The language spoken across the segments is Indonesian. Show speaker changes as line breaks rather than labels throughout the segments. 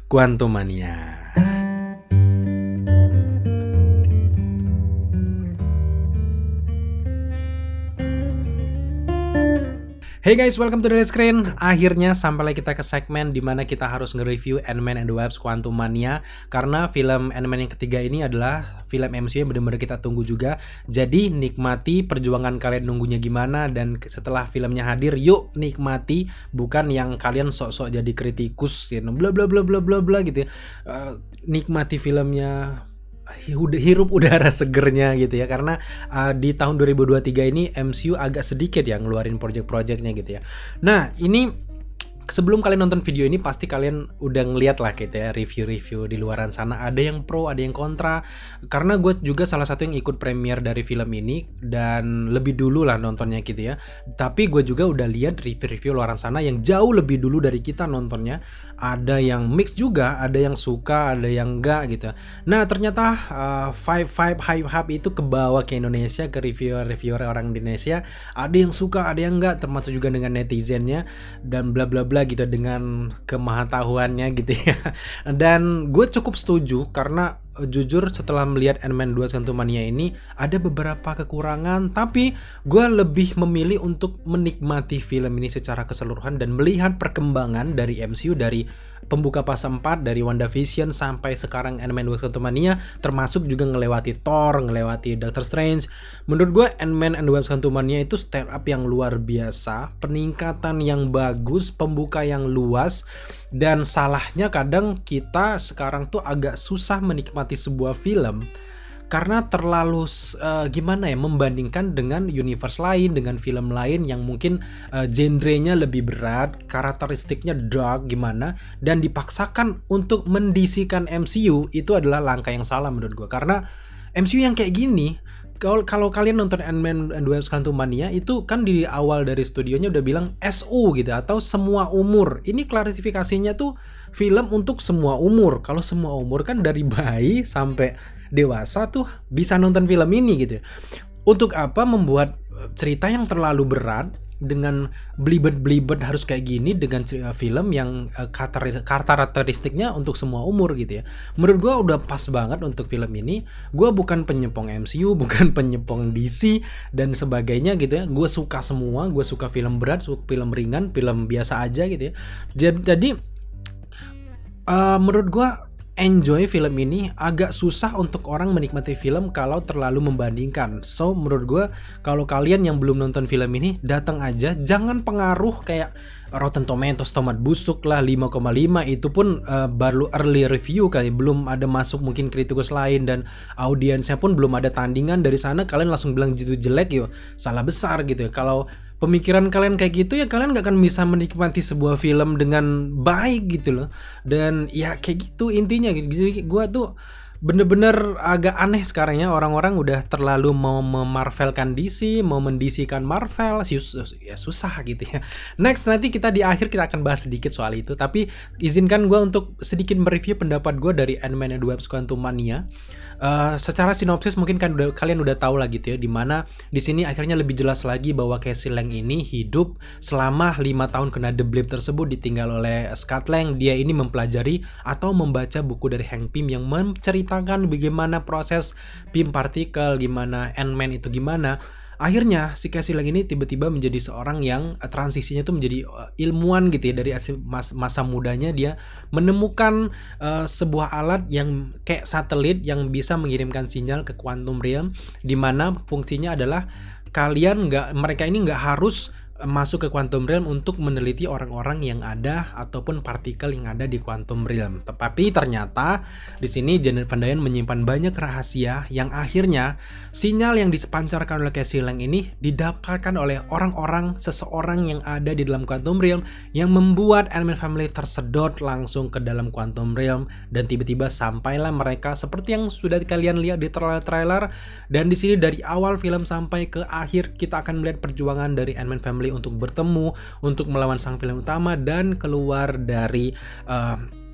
Quantumania. Hey guys, welcome to the screen. Akhirnya sampailah kita ke segmen dimana kita harus nge-review Ant-Man and the Wasp Quantumania. Karena film Ant-Man yang ketiga ini adalah film MCU yang benar-benar kita tunggu juga. Jadi nikmati perjuangan kalian nunggunya gimana. Dan setelah filmnya hadir, yuk nikmati. Bukan yang kalian sok-sok jadi kritikus ya, bla bla bla bla bla bla gitu ya. Nikmati filmnya, hirup udara segernya gitu ya, karena di tahun 2023 ini MCU agak sedikit ya ngeluarin project-projectnya gitu ya. Nah ini sebelum kalian nonton video ini pasti kalian udah ngeliat lah gitu ya review-review di luaran sana, ada yang pro ada yang kontra, karena gue juga salah satu yang ikut premiere dari film ini dan lebih dulu lah nontonnya gitu ya. Tapi gue juga udah lihat review-review luaran sana yang jauh lebih dulu dari kita nontonnya, ada yang mix juga, ada yang suka ada yang enggak gitu. Nah ternyata hype itu kebawa ke Indonesia, ke reviewer orang Indonesia, ada yang suka ada yang enggak, termasuk juga dengan netizennya dan bla bla bla gitu dengan kemahatauannya gitu ya. Dan gue cukup setuju karena jujur setelah melihat Ant-Man 2 Quantumania ini ada beberapa kekurangan, tapi gue lebih memilih untuk menikmati film ini secara keseluruhan dan melihat perkembangan dari MCU dari pembuka fase 4 dari WandaVision sampai sekarang Ant-Man 2 Quantumania, termasuk juga ngelewati Thor, ngelewati Doctor Strange. Menurut gue Ant-Man and the Wasp Quantumania itu step up yang luar biasa, peningkatan yang bagus, pembuka yang luas. Dan salahnya kadang kita sekarang tuh agak susah menikmati sebuah film karena terlalu gimana ya, membandingkan dengan universe lain, dengan film lain yang mungkin genrenya lebih berat, karakteristiknya dark gimana, dan dipaksakan untuk mendisikan MCU. Itu adalah langkah yang salah menurut gue, karena MCU yang kayak gini, kalau kalian nonton Ant-Man and the Wasp Quantumania itu kan di awal dari studionya udah bilang SU gitu, atau semua umur. Ini klarifikasinya tuh film untuk semua umur. Kalau semua umur kan dari bayi sampai dewasa tuh bisa nonton film ini gitu. Untuk apa membuat cerita yang terlalu berat dengan belibet harus kayak gini dengan film yang karakteristiknya untuk semua umur gitu ya. Menurut gue udah pas banget untuk film ini. Gue bukan penyepong MCU, bukan penyepong DC dan sebagainya gitu ya. Gue suka semua, gue suka film berat, suka film ringan, film biasa aja gitu ya. Jadi menurut gue enjoy film ini. Agak susah untuk orang menikmati film kalau terlalu membandingkan. So menurut gue kalau kalian yang belum nonton film ini, datang aja, jangan pengaruh kayak Rotten Tomatoes tomat busuk lah 5,5, itu pun baru early review kali, belum ada masuk mungkin kritikus lain dan audiensnya pun belum ada tandingan dari sana, kalian langsung bilang gitu jelek yuk, salah besar gitu ya. Kalau pemikiran kalian kayak gitu ya kalian gak akan bisa menikmati sebuah film dengan baik gitu loh. Dan ya kayak gitu intinya gitu. Jadi gue tuh bener-bener agak aneh sekarang ya, orang-orang udah terlalu mau memarvelkan DC, mau mendisikan Marvel, ya susah gitu ya. Next nanti kita di akhir kita akan bahas sedikit soal itu, tapi izinkan gue untuk sedikit mereview pendapat gue dari Ant-Man and the Wasp Quantumania. Secara sinopsis mungkin kan kalian udah tahu lah gitu ya, dimana di sini akhirnya lebih jelas lagi bahwa Cassie Lang ini hidup selama 5 tahun kena The Blip tersebut, ditinggal oleh Scott Lang. Dia ini mempelajari atau membaca buku dari Hank Pym yang menceritakan bagaimana proses Pym partikel, gimana Ant-Man itu gimana. Akhirnya si Cassie Lang ini tiba-tiba menjadi seorang yang transisinya tuh menjadi ilmuwan gitu ya. Dari masa mudanya dia menemukan sebuah alat yang kayak satelit yang bisa mengirimkan sinyal ke quantum realm, dimana fungsinya adalah mereka ini nggak harus masuk ke quantum realm untuk meneliti orang-orang yang ada ataupun partikel yang ada di quantum realm. Tetapi ternyata di sini Janet Van Dyne menyimpan banyak rahasia yang akhirnya sinyal yang dipancarkan oleh Cassie Lang ini didapatkan oleh seseorang yang ada di dalam quantum realm, yang membuat Ant-Man family tersedot langsung ke dalam quantum realm, dan tiba-tiba sampailah mereka seperti yang sudah kalian lihat di trailer. Dan di sini dari awal film sampai ke akhir kita akan melihat perjuangan dari Ant-Man family untuk bertemu, untuk melawan sang villain utama dan keluar dari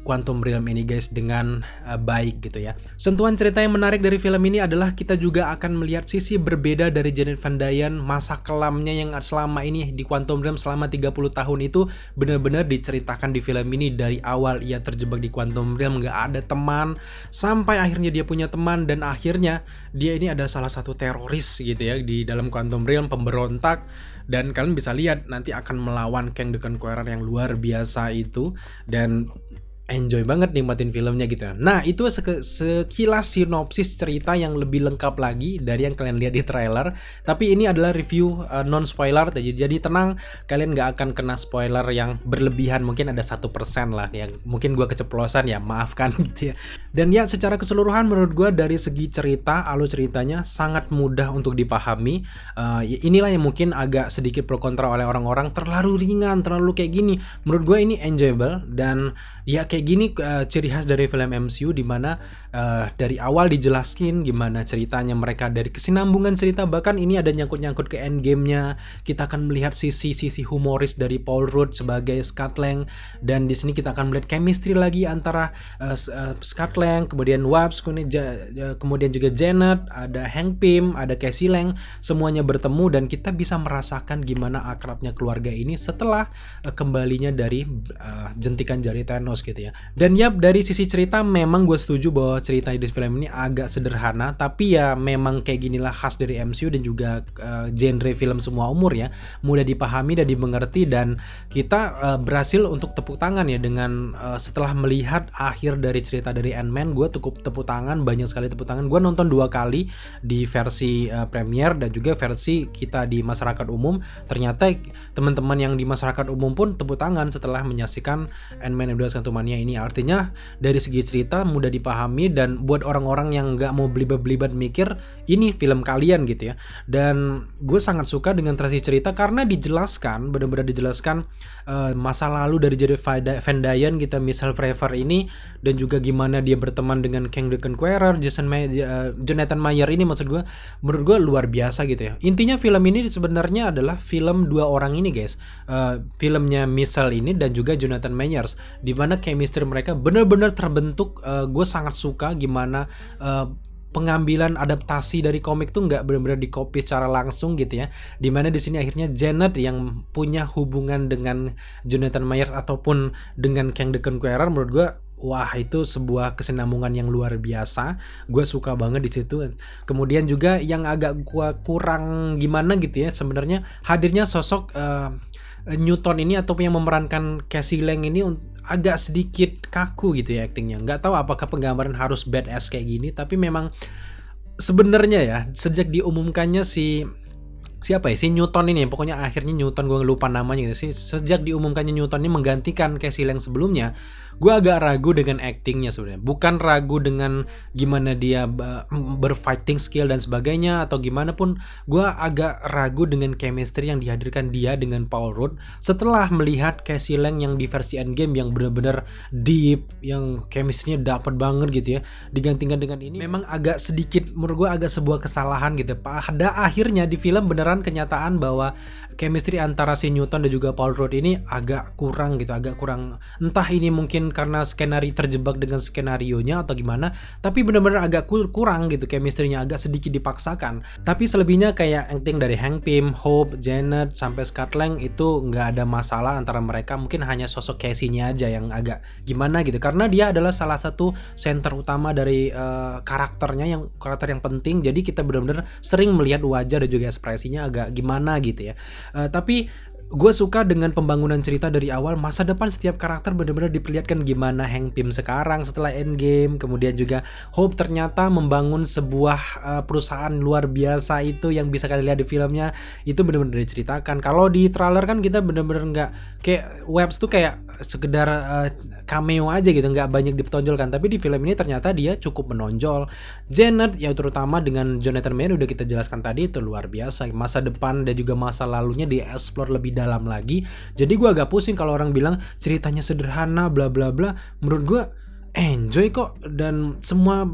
Quantum Realm ini guys dengan baik gitu ya. Sentuhan cerita yang menarik dari film ini adalah kita juga akan melihat sisi berbeda dari Janet Van Dyne, masa kelamnya yang selama ini di Quantum Realm selama 30 tahun itu benar-benar diceritakan di film ini. Dari awal ia terjebak di Quantum Realm, gak ada teman, sampai akhirnya dia punya teman, dan akhirnya dia ini ada salah satu teroris gitu ya di dalam Quantum Realm, pemberontak. Dan kalian bisa lihat nanti akan melawan Kang the Conqueror yang luar biasa itu, dan enjoy banget nikmatin filmnya gitu. Nah, itu sekilas sinopsis cerita yang lebih lengkap lagi dari yang kalian lihat di trailer. Tapi ini adalah review non spoiler, jadi tenang, kalian nggak akan kena spoiler yang berlebihan. Mungkin ada 1% lah yang mungkin gue keceplosan, ya maafkan gitu ya. Dan ya secara keseluruhan menurut gue dari segi cerita, alur ceritanya sangat mudah untuk dipahami. Inilah yang mungkin agak sedikit pro kontra oleh orang-orang, terlalu ringan, terlalu kayak gini. Menurut gue ini enjoyable, dan ya kayak gini ciri khas dari film MCU, dimana dari awal dijelaskin gimana ceritanya mereka, dari kesinambungan cerita, bahkan ini ada nyangkut-nyangkut ke endgame-nya. Kita akan melihat sisi humoris dari Paul Rudd sebagai Scott Lang, dan di sini kita akan melihat chemistry lagi antara Scott Lang, kemudian Wabs, kemudian juga Janet, ada Hank Pym, ada Cassie Lang, semuanya bertemu dan kita bisa merasakan gimana akrabnya keluarga ini setelah kembalinya dari jentikan jari Thanos gitu ya. Dan ya dari sisi cerita memang gue setuju bahwa cerita di film ini agak sederhana, tapi ya memang kayak ginilah khas dari MCU dan juga genre film semua umur ya, mudah dipahami dan dimengerti, dan kita berhasil untuk tepuk tangan ya dengan setelah melihat akhir dari cerita dari Ant-Man, gue cukup tepuk tangan, banyak sekali tepuk tangan. Gue nonton 2 kali di versi premier dan juga versi kita di masyarakat umum. Ternyata teman-teman yang di masyarakat umum pun tepuk tangan setelah menyaksikan Ant-Man and the Wasp: Quantumania ini. Artinya dari segi cerita mudah dipahami, dan buat orang-orang yang nggak mau belibet-belibet mikir, ini film kalian gitu ya. Dan gue sangat suka dengan transisi cerita karena dijelaskan, benar-benar dijelaskan masa lalu dari Janet Van Dyne kita, Michelle Pfeiffer ini, dan juga gimana dia berteman dengan Kang the Conqueror, Jonathan Mayer ini, maksud gue menurut gue luar biasa gitu ya. Intinya film ini sebenarnya adalah film 2 orang ini guys, filmnya Michelle ini dan juga Jonathan Mayers, dimana chemistry mereka benar-benar terbentuk. Gue sangat suka gimana pengambilan adaptasi dari komik tuh nggak benar-benar di copy secara langsung gitu ya, dimana di sini akhirnya Janet yang punya hubungan dengan Jonathan Mayers ataupun dengan Kang the Conqueror, menurut gue wah itu sebuah kesinambungan yang luar biasa. Gue suka banget di situ. Kemudian juga yang agak gua kurang gimana gitu ya, sebenarnya hadirnya sosok Newton ini atau yang memerankan Cassie Lang ini agak sedikit kaku gitu ya aktingnya. Nggak tahu apakah penggambaran harus badass kayak gini, tapi memang sebenarnya ya sejak diumumkannya siapa ya si Newton ini, pokoknya akhirnya Newton, gue lupa namanya gitu sih. Sejak diumumkannya Newton ini menggantikan Cassie Lang sebelumnya, gue agak ragu dengan actingnya sebenarnya. Bukan ragu dengan gimana dia berfighting skill dan sebagainya atau gimana pun, gue agak ragu dengan chemistry yang dihadirkan dia dengan Paul Rudd setelah melihat Cassie Lang yang di versi Endgame yang benar-benar deep, yang chemistry-nya dapat banget gitu ya. Digantikan dengan ini memang agak sedikit menurut gue agak sebuah kesalahan gitu. Pada akhirnya di film beneran kenyataan bahwa chemistry antara si Newton dan juga Paul Rudd ini agak kurang gitu, agak kurang. Entah ini mungkin karena skenario terjebak dengan skenarionya atau gimana, tapi benar-benar agak kurang gitu, chemistry-nya agak sedikit dipaksakan. Tapi selebihnya kayak acting dari Hank Pym, Hope, Janet sampai Scott Lang itu nggak ada masalah antara mereka. Mungkin hanya sosok Cassie-nya aja yang agak gimana gitu, karena dia adalah salah satu center utama dari karakter yang penting. Jadi kita benar-benar sering melihat wajah dan juga ekspresinya agak gimana gitu ya. Tapi gue suka dengan pembangunan cerita dari awal. Masa depan setiap karakter benar-benar diperlihatkan gimana Hank Pym sekarang setelah Endgame. Kemudian juga Hope ternyata membangun sebuah perusahaan luar biasa itu yang bisa kalian lihat di filmnya. Itu benar-benar diceritakan. Kalau di trailer kan kita benar-benar nggak, kayak Webs tuh kayak sekedar cameo aja gitu, nggak banyak dipertonjolkan. Tapi di film ini ternyata dia cukup menonjol. Janet ya terutama dengan Jonathan Mayer udah kita jelaskan tadi, itu luar biasa. Masa depan dan juga masa lalunya di-explore lebih dalam lagi. Jadi gue agak pusing kalau orang bilang ceritanya sederhana bla bla bla. Menurut gue enjoy kok, dan semua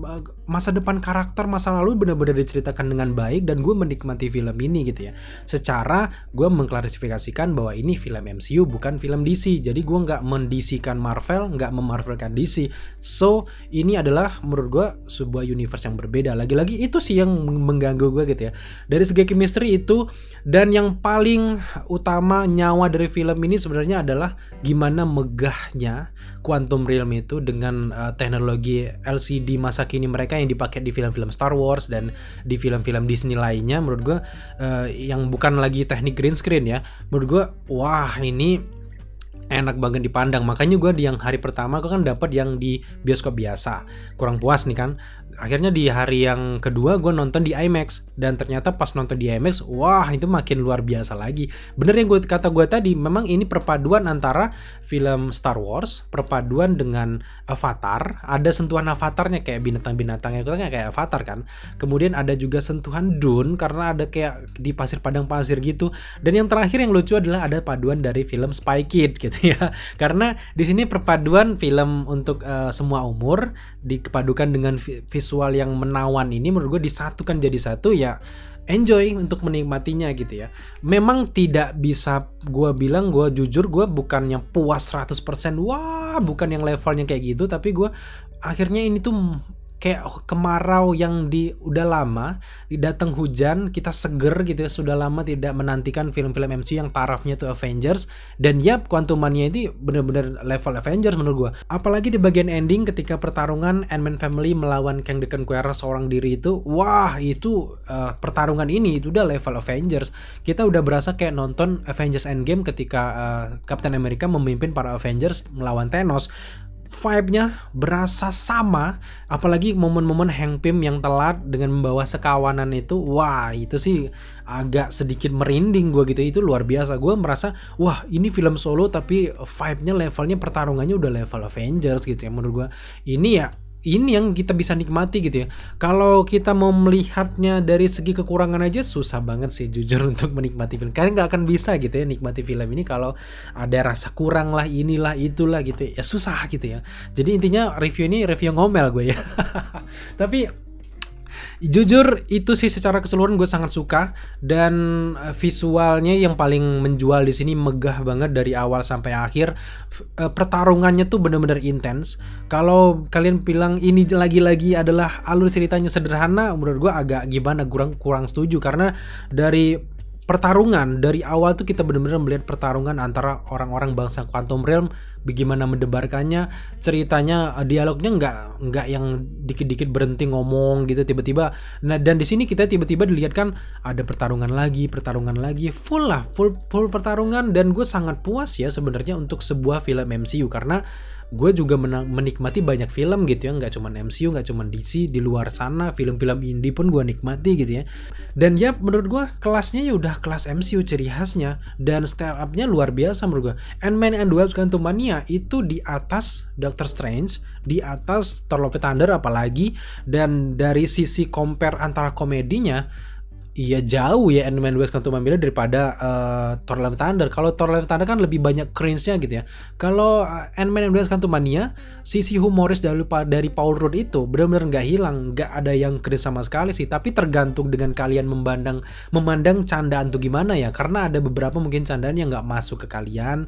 masa depan karakter masa lalu benar-benar diceritakan dengan baik, dan gue menikmati film ini gitu ya. Secara gue mengklarifikasikan bahwa ini film MCU bukan film DC, jadi gue nggak mendisikan Marvel, nggak memarvelkan DC. So ini adalah menurut gue sebuah universe yang berbeda. Lagi-lagi itu sih yang mengganggu gue gitu ya, dari segi chemistry itu. Dan yang paling utama nyawa dari film ini sebenarnya adalah gimana megahnya Quantum Realm itu dengan teknologi LCD masa kini mereka yang dipakai di film-film Star Wars dan di film-film Disney lainnya. Menurut gue yang bukan lagi teknik green screen ya, menurut gue wah ini enak banget dipandang. Makanya gue di yang hari pertama gue kan dapat yang di bioskop biasa, kurang puas nih kan. Akhirnya di hari yang kedua gue nonton di IMAX, dan ternyata pas nonton di IMAX, wah itu makin luar biasa lagi. Bener yang kata gue tadi, memang ini perpaduan antara film Star Wars, perpaduan dengan Avatar. Ada sentuhan Avatarnya kayak binatang-binatangnya kayak Avatar kan. Kemudian ada juga sentuhan Dune karena ada kayak di pasir padang pasir gitu. Dan yang terakhir yang lucu adalah ada paduan dari film Spy Kid gitu ya. Karena di sini perpaduan film untuk semua umur dipadukan dengan visual yang menawan ini, menurut gue disatukan jadi satu ya. Enjoy untuk menikmatinya gitu ya. Memang tidak bisa gue bilang, gue jujur gue bukannya puas 100%, wah bukan yang levelnya kayak gitu, tapi gue akhirnya ini tuh kayak kemarau yang udah lama datang hujan, kita seger gitu ya, sudah lama tidak menantikan film-film MCU yang tarafnya tuh Avengers. Dan yap, Quantum Mania ini bener-bener level Avengers menurut gua. Apalagi di bagian ending ketika pertarungan Ant-Man Family melawan Kang the Conqueror seorang diri itu, wah itu pertarungan ini itu udah level Avengers. Kita udah berasa kayak nonton Avengers Endgame ketika Captain America memimpin para Avengers melawan Thanos. Vibe-nya berasa sama, apalagi momen-momen Hank Pym yang telat dengan membawa sekawanan itu, wah itu sih agak sedikit merinding gue gitu. Itu luar biasa, gue merasa wah ini film solo tapi vibe-nya, levelnya, pertarungannya udah level Avengers gitu ya. Menurut gue ini yang kita bisa nikmati gitu ya. Kalau kita mau melihatnya dari segi kekurangan aja susah banget sih jujur untuk menikmati film. Kalian nggak akan bisa gitu ya nikmati film ini kalau ada rasa kurang lah, inilah itulah gitu ya, susah gitu ya. Jadi intinya review ini review ngomel gue ya. Tapi jujur itu sih secara keseluruhan gue sangat suka, dan visualnya yang paling menjual di sini, megah banget dari awal sampai akhir. Pertarungannya tuh bener-bener intens. Kalau kalian bilang ini lagi-lagi adalah alur ceritanya sederhana, menurut gue agak gimana, kurang setuju. Karena dari pertarungan dari awal tuh kita benar-benar melihat pertarungan antara orang-orang bangsa Quantum Realm, bagaimana mendebarkannya, ceritanya, dialognya nggak yang dikit-dikit berhenti ngomong gitu tiba-tiba. Nah, dan di sini kita tiba-tiba dilihatkan ada pertarungan lagi, full pertarungan. Dan gue sangat puas ya sebenarnya untuk sebuah film MCU, karena gue juga menikmati banyak film gitu ya, nggak cuma MCU, nggak cuma DC, di luar sana film-film indie pun gue nikmati gitu ya. Dan ya menurut gue kelasnya ya udah kelas MCU ciri khasnya, dan style up-nya luar biasa menurut gue. Ant-Man and the Wasp: Quantumania itu di atas Doctor Strange, di atas Thor: Love and Thunder apalagi. Dan dari sisi compare antara komedinya, iya jauh ya Ant-Man and the Wasp: Quantumania daripada Thor: Love and Thunder. Kalau Thor: Love and Thunder kan lebih banyak cringe-nya gitu ya. Kalau Ant-Man and the Wasp: Quantumania, sisi humoris dari Paul Rudd itu benar-benar nggak hilang, nggak ada yang cringe sama sekali sih. Tapi tergantung dengan kalian memandang candaan tuh gimana ya. Karena ada beberapa mungkin candaan yang nggak masuk ke kalian,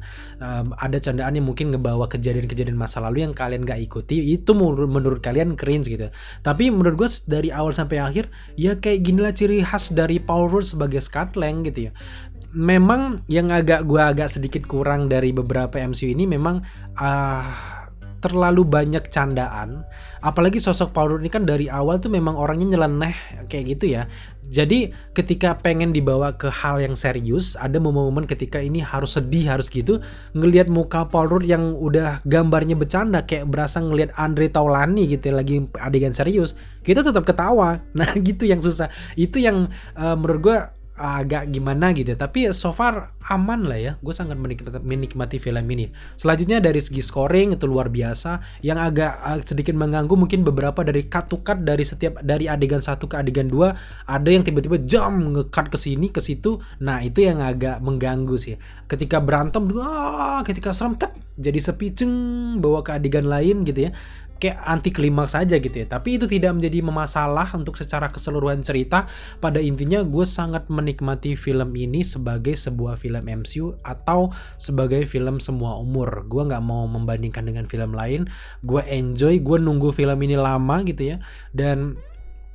ada candaan yang mungkin ngebawa kejadian-kejadian masa lalu yang kalian nggak ikuti, itu menurut kalian cringe gitu. Tapi menurut gue dari awal sampai akhir ya kayak ginilah ciri khas dari Paul Rudd sebagai Scott Lang gitu ya. Memang yang gue agak sedikit kurang dari beberapa MCU ini memang terlalu banyak candaan. Apalagi sosok Paul Rudd ini kan dari awal tuh memang orangnya nyeleneh kayak gitu ya. Jadi ketika pengen dibawa ke hal yang serius, ada momen-momen ketika ini harus sedih, harus gitu, ngelihat muka Paul Rudd yang udah gambarnya bercanda, kayak berasa ngelihat Andre Taulani gitu ya, lagi adegan serius, kita tetap ketawa. Nah gitu yang susah. Itu yang menurut gue agak gimana gitu. Tapi so far aman lah ya, gue sangat menikmati film ini. Selanjutnya dari segi scoring itu luar biasa. Yang agak sedikit mengganggu mungkin beberapa dari cut to cut dari adegan 1 ke adegan 2, ada yang tiba-tiba nge-cut ke sini ke situ. Nah itu yang agak mengganggu sih. Ketika berantem ketika serem jadi sepi bawa ke adegan lain gitu ya. Kayak anti klimaks aja gitu ya. Tapi itu tidak menjadi masalah untuk secara keseluruhan cerita. Pada intinya gue sangat menikmati film ini sebagai sebuah film MCU atau sebagai film semua umur. Gue nggak mau membandingkan dengan film lain. Gue enjoy, gue nunggu film ini lama gitu ya. Dan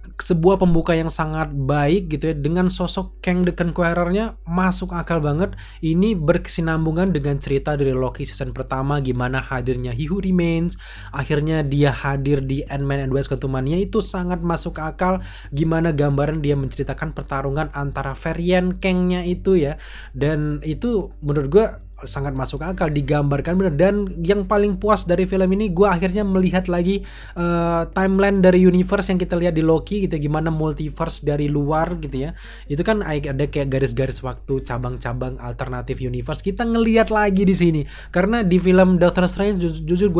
sebuah pembuka yang sangat baik gitu ya, dengan sosok Kang the Conqueror-nya masuk akal banget. Ini berkesinambungan dengan cerita dari Loki season pertama, gimana hadirnya He Who Remains, akhirnya dia hadir di Ant-Man and the Wasp: Quantumania, itu sangat masuk akal. Gimana gambaran dia menceritakan pertarungan antara varian Kang-nya itu ya, dan itu menurut gue sangat masuk akal, digambarkan bener. Dan yang paling puas dari film ini, gue akhirnya melihat lagi timeline dari universe yang kita lihat di Loki gitu, gimana multiverse dari luar gitu ya. Itu kan ada kayak garis-garis waktu, cabang-cabang alternatif universe, kita ngelihat lagi di sini. Karena di film Doctor Strange jujur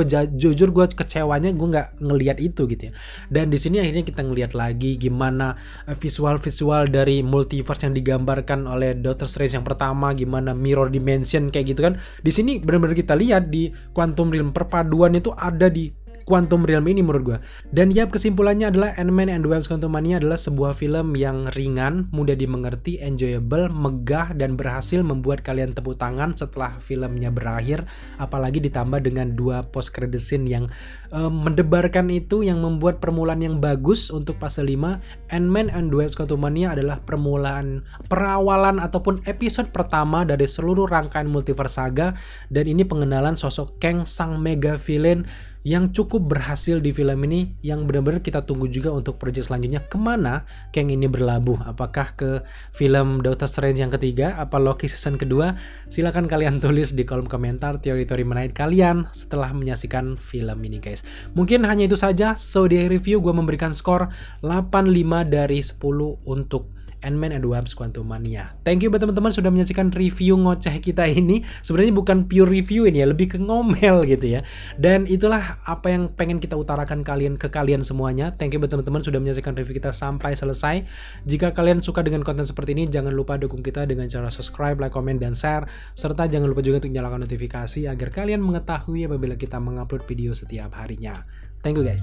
gue kecewanya gue nggak ngelihat itu gitu ya. Dan di sini akhirnya kita ngelihat lagi gimana visual dari multiverse yang digambarkan oleh Doctor Strange yang pertama, gimana mirror dimension kayak gitu kan. Di sini benar-benar kita lihat di Quantum Realm, perpaduan itu ada di Quantum Realm ini menurut gue. Dan ya, kesimpulannya adalah Ant-Man and the Wasp: Quantumania adalah sebuah film yang ringan, mudah dimengerti, enjoyable, megah, dan berhasil membuat kalian tepuk tangan setelah filmnya berakhir. Apalagi ditambah dengan 2 post credit scene yang mendebarkan itu, yang membuat permulaan yang bagus untuk fase 5. Ant-Man and the Wasp: Quantumania adalah perawalan ataupun episode pertama dari seluruh rangkaian multiverse saga, dan ini pengenalan sosok Kang, sang mega villain yang cukup berhasil di film ini, yang benar-benar kita tunggu juga untuk project selanjutnya kemana Kang ini berlabuh. Apakah ke film Doctor Strange yang ketiga, apa Loki season kedua? Silahkan kalian tulis di kolom komentar teori-teori menarik kalian setelah menyaksikan film ini guys. Mungkin hanya itu saja. So di review gue memberikan skor 8,5 dari 10 untuk Ant-Man and the Wasp: Quantumania. Thank you buat teman-teman sudah menyaksikan review ngoceh kita ini. Sebenarnya bukan pure review ini ya, lebih ke ngomel gitu ya. Dan itulah apa yang pengen kita utarakan ke kalian semuanya. Thank you buat teman-teman sudah menyaksikan review kita sampai selesai. Jika kalian suka dengan konten seperti ini, jangan lupa dukung kita dengan cara subscribe, like, comment, dan share. Serta jangan lupa juga untuk nyalakan notifikasi agar kalian mengetahui apabila kita mengupload video setiap harinya. Thank you guys.